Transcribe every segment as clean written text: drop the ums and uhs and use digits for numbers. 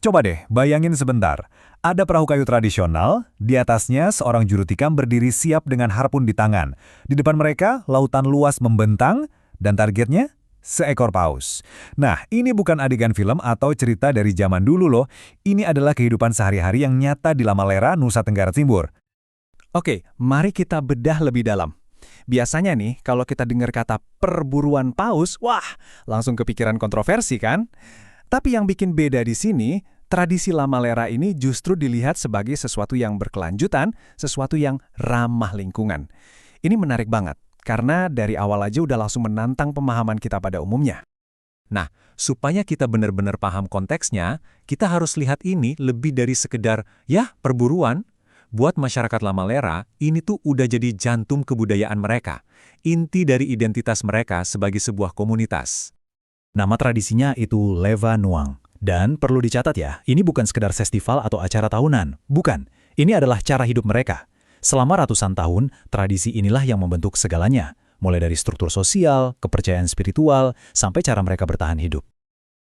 Coba deh, bayangin sebentar. Ada perahu kayu tradisional, di atasnya seorang juru tikam berdiri siap dengan harpun di tangan. Di depan mereka, lautan luas membentang, dan targetnya seekor paus. Nah, ini bukan adegan film atau cerita dari zaman dulu loh. Ini adalah kehidupan sehari-hari yang nyata di Lamalera, Nusa Tenggara Timur. Oke, mari kita bedah lebih dalam. Biasanya nih, kalau kita dengar kata perburuan paus, wah, langsung kepikiran kontroversi kan? Tapi yang bikin beda di sini, tradisi Lamalera ini justru dilihat sebagai sesuatu yang berkelanjutan, sesuatu yang ramah lingkungan. Ini menarik banget, karena dari awal aja udah langsung menantang pemahaman kita pada umumnya. Nah, supaya kita benar-benar paham konteksnya, kita harus lihat ini lebih dari sekedar, ya, perburuan. Buat masyarakat Lamalera, ini tuh udah jadi jantung kebudayaan mereka, inti dari identitas mereka sebagai sebuah komunitas. Nama tradisinya itu Leva Nuang. Dan perlu dicatat ya, ini bukan sekedar festival atau acara tahunan. Bukan, ini adalah cara hidup mereka. Selama ratusan tahun, tradisi inilah yang membentuk segalanya. Mulai dari struktur sosial, kepercayaan spiritual, sampai cara mereka bertahan hidup.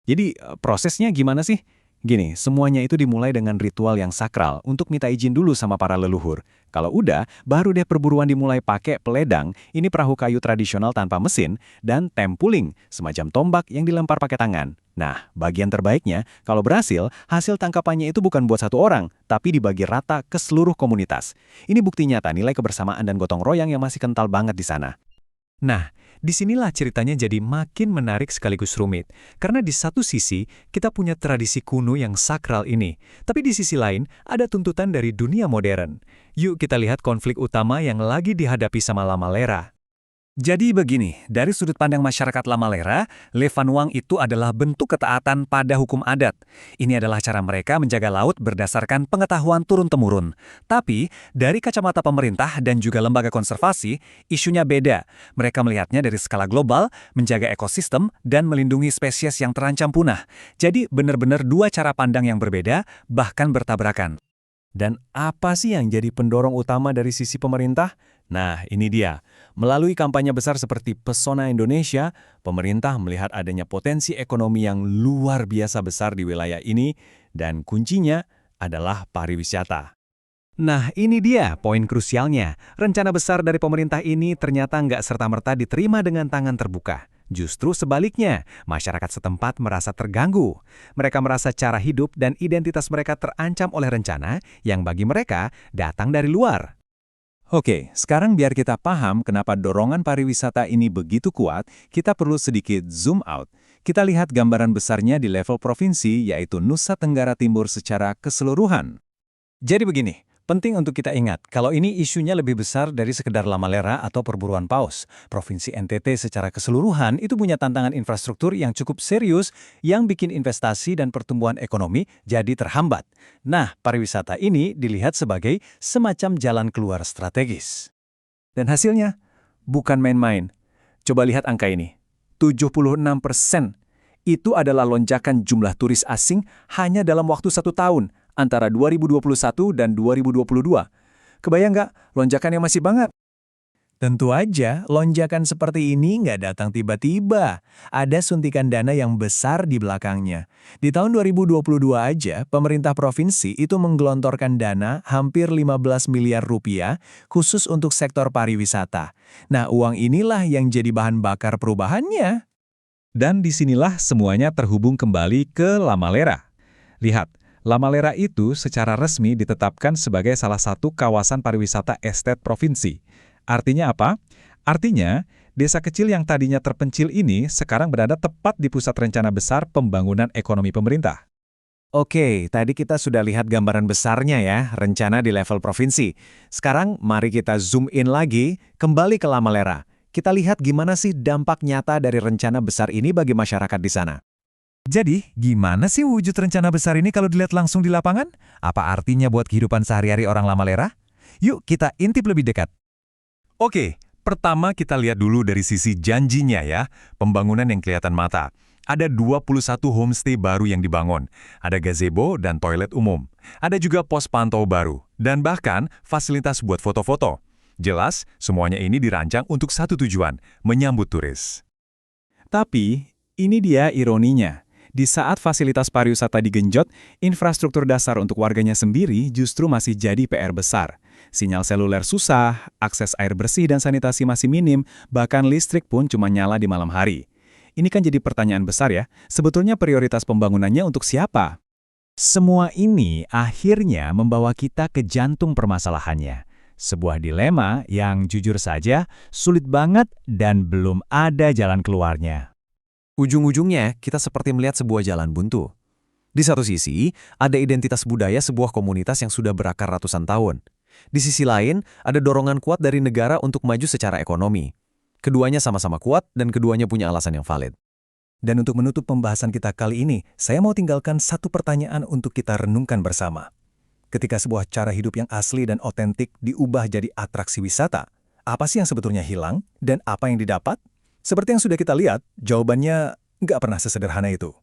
Jadi, prosesnya gimana sih? Gini, semuanya itu dimulai dengan ritual yang sakral untuk minta izin dulu sama para leluhur. Kalau udah, baru deh perburuan dimulai pakai peledang, ini perahu kayu tradisional tanpa mesin, dan tempuling, semacam tombak yang dilempar pakai tangan. Nah, bagian terbaiknya, kalau berhasil, hasil tangkapannya itu bukan buat satu orang, tapi dibagi rata ke seluruh komunitas. Ini bukti nyata nilai kebersamaan dan gotong royong yang masih kental banget di sana. Nah, disinilah ceritanya jadi makin menarik sekaligus rumit. Karena di satu sisi, kita punya tradisi kuno yang sakral ini. Tapi di sisi lain, ada tuntutan dari dunia modern. Yuk kita lihat konflik utama yang lagi dihadapi sama Lamalera. Jadi begini, dari sudut pandang masyarakat Lamalera, Leva Nuang itu adalah bentuk ketaatan pada hukum adat. Ini adalah cara mereka menjaga laut berdasarkan pengetahuan turun-temurun. Tapi, dari kacamata pemerintah dan juga lembaga konservasi, isunya beda. Mereka melihatnya dari skala global, menjaga ekosistem, dan melindungi spesies yang terancam punah. Jadi, benar-benar dua cara pandang yang berbeda, bahkan bertabrakan. Dan apa sih yang jadi pendorong utama dari sisi pemerintah? Nah, ini dia. Melalui kampanye besar seperti Pesona Indonesia, pemerintah melihat adanya potensi ekonomi yang luar biasa besar di wilayah ini, dan kuncinya adalah pariwisata. Nah, ini dia poin krusialnya. Rencana besar dari pemerintah ini ternyata nggak serta-merta diterima dengan tangan terbuka. Justru sebaliknya, masyarakat setempat merasa terganggu. Mereka merasa cara hidup dan identitas mereka terancam oleh rencana yang bagi mereka datang dari luar. Oke, sekarang biar kita paham kenapa dorongan pariwisata ini begitu kuat, kita perlu sedikit zoom out. Kita lihat gambaran besarnya di level provinsi, yaitu Nusa Tenggara Timur secara keseluruhan. Jadi begini, penting untuk kita ingat, kalau ini isunya lebih besar dari sekedar Lamalera atau perburuan paus. Provinsi NTT secara keseluruhan itu punya tantangan infrastruktur yang cukup serius yang bikin investasi dan pertumbuhan ekonomi jadi terhambat. Nah, pariwisata ini dilihat sebagai semacam jalan keluar strategis. Dan hasilnya bukan main-main. Coba lihat angka ini. 76% itu adalah lonjakan jumlah turis asing hanya dalam waktu 1 tahun antara 2021 dan 2022. Kebayang nggak lonjakannya masih banget? Tentu aja, lonjakan seperti ini nggak datang tiba-tiba. Ada suntikan dana yang besar di belakangnya. Di tahun 2022 aja, pemerintah provinsi itu menggelontorkan dana hampir 15 miliar rupiah khusus untuk sektor pariwisata. Nah, uang inilah yang jadi bahan bakar perubahannya. Dan disinilah semuanya terhubung kembali ke Lamalera. Lihat, Lamalera itu secara resmi ditetapkan sebagai salah satu kawasan pariwisata estet provinsi. Artinya apa? Artinya, desa kecil yang tadinya terpencil ini sekarang berada tepat di pusat rencana besar pembangunan ekonomi pemerintah. Oke, tadi kita sudah lihat gambaran besarnya ya, rencana di level provinsi. Sekarang mari kita zoom in lagi, kembali ke Lamalera. Kita lihat gimana sih dampak nyata dari rencana besar ini bagi masyarakat di sana. Jadi, gimana sih wujud rencana besar ini kalau dilihat langsung di lapangan? Apa artinya buat kehidupan sehari-hari orang Lamalera? Yuk kita intip lebih dekat. Oke, pertama kita lihat dulu dari sisi janjinya ya, pembangunan yang kelihatan mata. Ada 21 homestay baru yang dibangun, ada gazebo dan toilet umum. Ada juga pos pantau baru, dan bahkan fasilitas buat foto-foto. Jelas, semuanya ini dirancang untuk satu tujuan, menyambut turis. Tapi, ini dia ironinya. Di saat fasilitas pariwisata digenjot, infrastruktur dasar untuk warganya sendiri justru masih jadi PR besar. Sinyal seluler susah, akses air bersih dan sanitasi masih minim, bahkan listrik pun cuma nyala di malam hari. Ini kan jadi pertanyaan besar ya, sebetulnya prioritas pembangunannya untuk siapa? Semua ini akhirnya membawa kita ke jantung permasalahannya. Sebuah dilema yang jujur saja sulit banget dan belum ada jalan keluarnya. Ujung-ujungnya, kita seperti melihat sebuah jalan buntu. Di satu sisi, ada identitas budaya sebuah komunitas yang sudah berakar ratusan tahun. Di sisi lain, ada dorongan kuat dari negara untuk maju secara ekonomi. Keduanya sama-sama kuat dan keduanya punya alasan yang valid. Dan untuk menutup pembahasan kita kali ini, saya mau tinggalkan satu pertanyaan untuk kita renungkan bersama. Ketika sebuah cara hidup yang asli dan otentik diubah jadi atraksi wisata, apa sih yang sebetulnya hilang dan apa yang didapat? Seperti yang sudah kita lihat, jawabannya nggak pernah sesederhana itu.